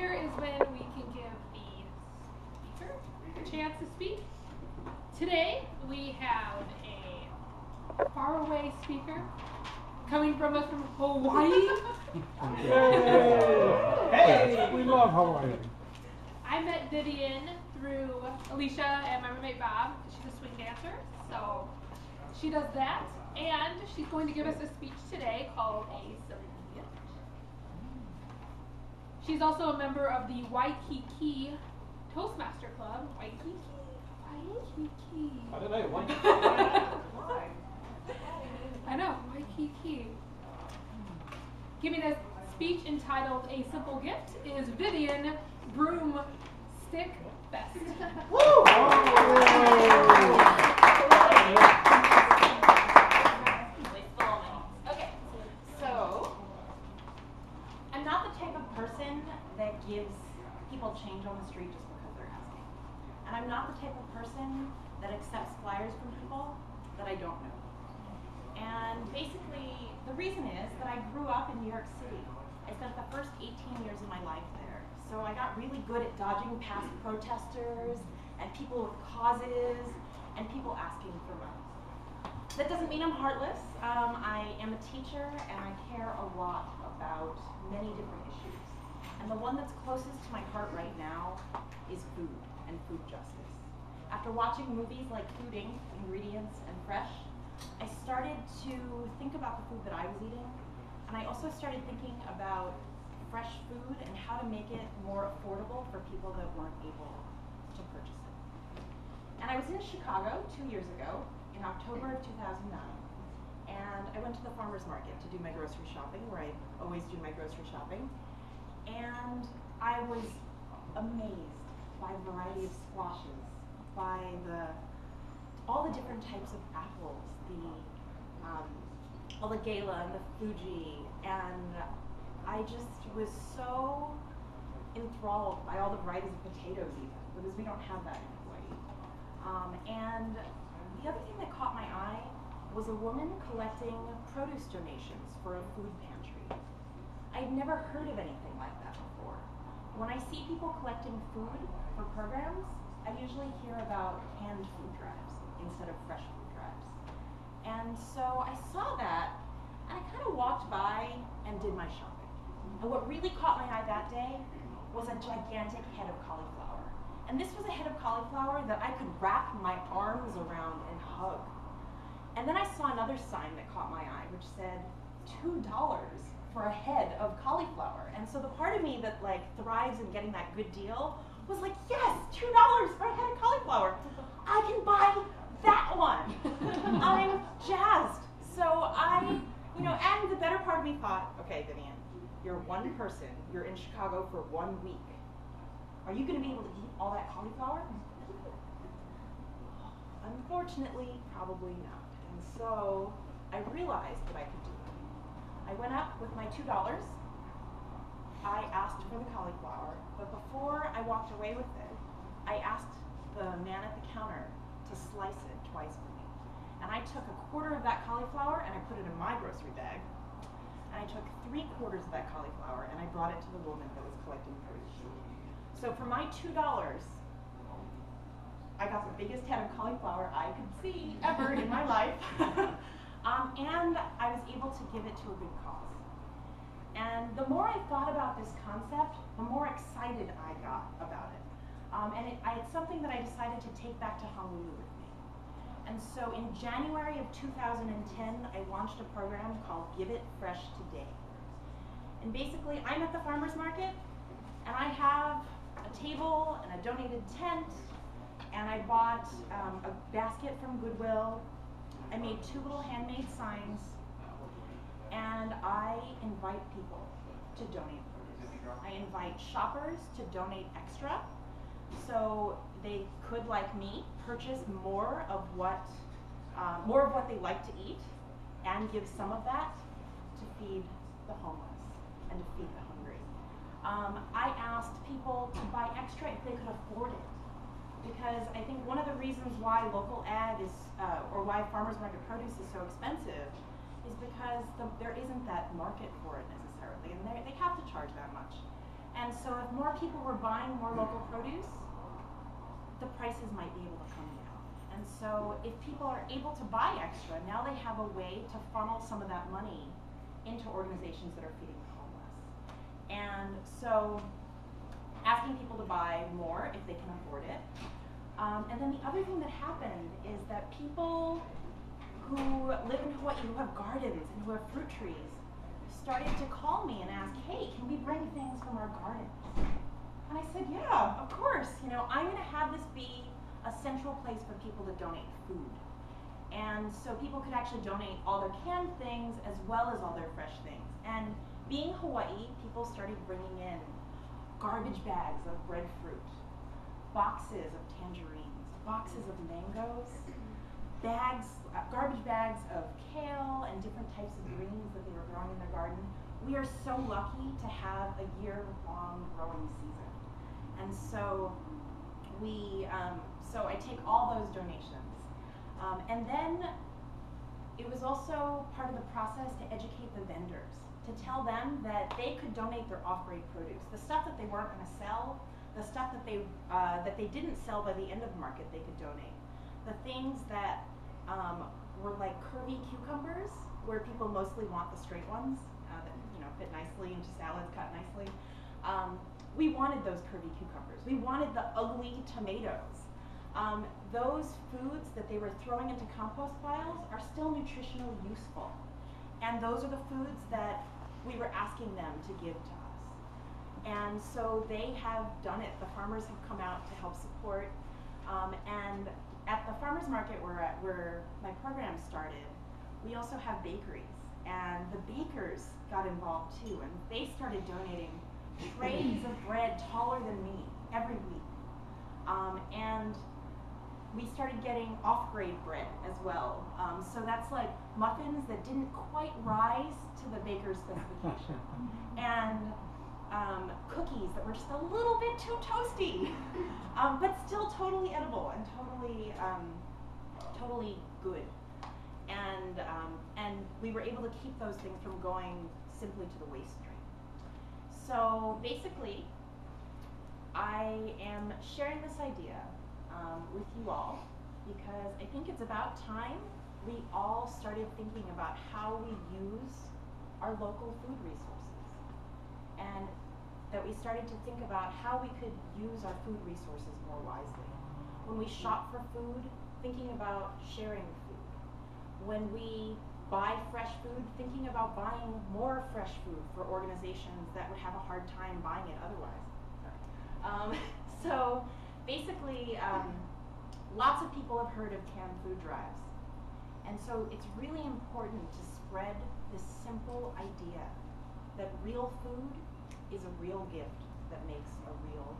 Here is when we can give the speaker a chance to speak. Today we have a faraway speaker coming from us from Hawaii. Hey, we love Hawaii. I met Vivian through Alicia and my roommate Bob. She's a swing dancer, so she does that. And she's going to give us a speech today called A Silly Gift. She's also a member of the Waikiki Toastmaster Club. Waikiki? Waikiki. I don't know, Waikiki. I know, Waikiki. Giving a speech entitled A Simple Gift is Vivian Broomstick Best. Woo! Okay, so I'm not the type of person that gives people change on the street just because they're asking. And I'm not the type of person that accepts flyers from people that I don't know. And basically, the reason is that I grew up in New York City. I spent the first 18 years of my life there. So I got really good at dodging past protesters and people with causes and people asking for money. That doesn't mean I'm heartless. I am a teacher and I care a lot about many different issues. And the one that's closest to my heart right now is food and food justice. After watching movies like Food Inc., Ingredients, and Fresh, I started to think about the food that I was eating, and I also started thinking about fresh food and how to make it more affordable for people that weren't able to purchase it. And I was in Chicago 2 years ago, in October of 2009, and I went to the farmer's market to do my grocery shopping, where I always do my grocery shopping, and I was amazed by the variety of squashes, by all the different types of apples, all the Gala and the Fuji, and I just was so enthralled by all the varieties of potatoes even, because we don't have that in Hawaii. And the other thing that caught my eye was a woman collecting produce donations for a food pantry. I'd never heard of anything like that before. When I see people collecting food for programs, I usually hear about canned food drives instead of fresh food drives. And so I saw that, and I kind of walked by and did my shopping. And what really caught my eye that day was a gigantic head of cauliflower. And this was a head of cauliflower that I could wrap my arms around and hug. And then I saw another sign that caught my eye, which said $2 for a head of cauliflower. And so the part of me that like thrives in getting that good deal was like, yes, $2 for a head of cauliflower. I can buy that one. I'm jazzed. So and the better part of me thought, okay, Vivian, you're one person, you're in Chicago for 1 week. Are you gonna be able to eat all that cauliflower? Unfortunately, probably not. And so I realized that I could do it. I went up with my $2. I asked for the cauliflower, but before I walked away with it, I asked the man at the counter to slice it twice for me. And I took 1/4 of that cauliflower and I put it in my grocery bag. And I took 3/4 of that cauliflower and I brought it to the woman that was collecting produce. So for my $2, I got the biggest head of cauliflower I could see ever in my life. And I was able to give it to a good cause. And the more I thought about this concept, the more excited I got about it. It's something that I decided to take back to Honolulu with me. And so in January of 2010, I launched a program called Give It Fresh Today. And basically, I'm at the farmer's market, and I have a table and a donated tent, and I bought a basket from Goodwill. I made 2 little handmade signs, and I invite people to donate produce. I invite shoppers to donate extra, so they could, like me, purchase more of what they like to eat, and give some of that to feed the homeless and to feed the hungry. I asked people to buy extra if they could afford it, because I think one of the reasons why local ag is, or why farmers market produce is so expensive, is because there isn't that market for it necessarily, and they have to charge that much. And so if more people were buying more local produce, the prices might be able to come down. And so if people are able to buy extra, now they have a way to funnel some of that money into organizations that are feeding the homeless. And so asking people to buy more if they can afford it. And then the other thing that happened is that people who live in Hawaii, who have gardens and who have fruit trees, started to call me and ask, hey, can we bring things from our gardens? And I said, yeah, of course. You know, I'm gonna have this be a central place for people to donate food. And so people could actually donate all their canned things as well as all their fresh things. And being Hawaii, people started bringing in garbage bags of breadfruit, boxes of tangerines, boxes of mangoes, garbage bags of kale and different types of greens that they were growing in their garden. We are so lucky to have a year-long growing season. And so so I take all those donations. And then it was also part of the process to educate the vendors, to tell them that they could donate their off-grade produce. The stuff that they weren't gonna sell, the stuff that they didn't sell by the end of the market, they could donate. The things that were like curvy cucumbers, where people mostly want the straight ones that fit nicely into salads, cut nicely. We wanted those curvy cucumbers. We wanted the ugly tomatoes. Those foods that they were throwing into compost piles are still nutritionally useful. And those are the foods that we were asking them to give to us. And so they have done it. The farmers have come out to help support. And at the farmers market where my program started, we also have bakeries. And the bakers got involved too. And they started donating trays of bread taller than me every week. And we started getting off-grade bread as well. So that's like muffins that didn't quite rise to the baker's specification. And cookies that were just a little bit too toasty, but still totally edible and totally good. And we were able to keep those things from going simply to the waste stream. So basically, I am sharing this idea with you all because I think it's about time we all started thinking about how we use our local food resources, and that we started to think about how we could use our food resources more wisely. When we shop for food, thinking about sharing food. When we buy fresh food, thinking about buying more fresh food for organizations that would have a hard time buying it otherwise. So basically, lots of people have heard of canned food drives. And so it's really important to spread this simple idea that real food is a real gift that makes a real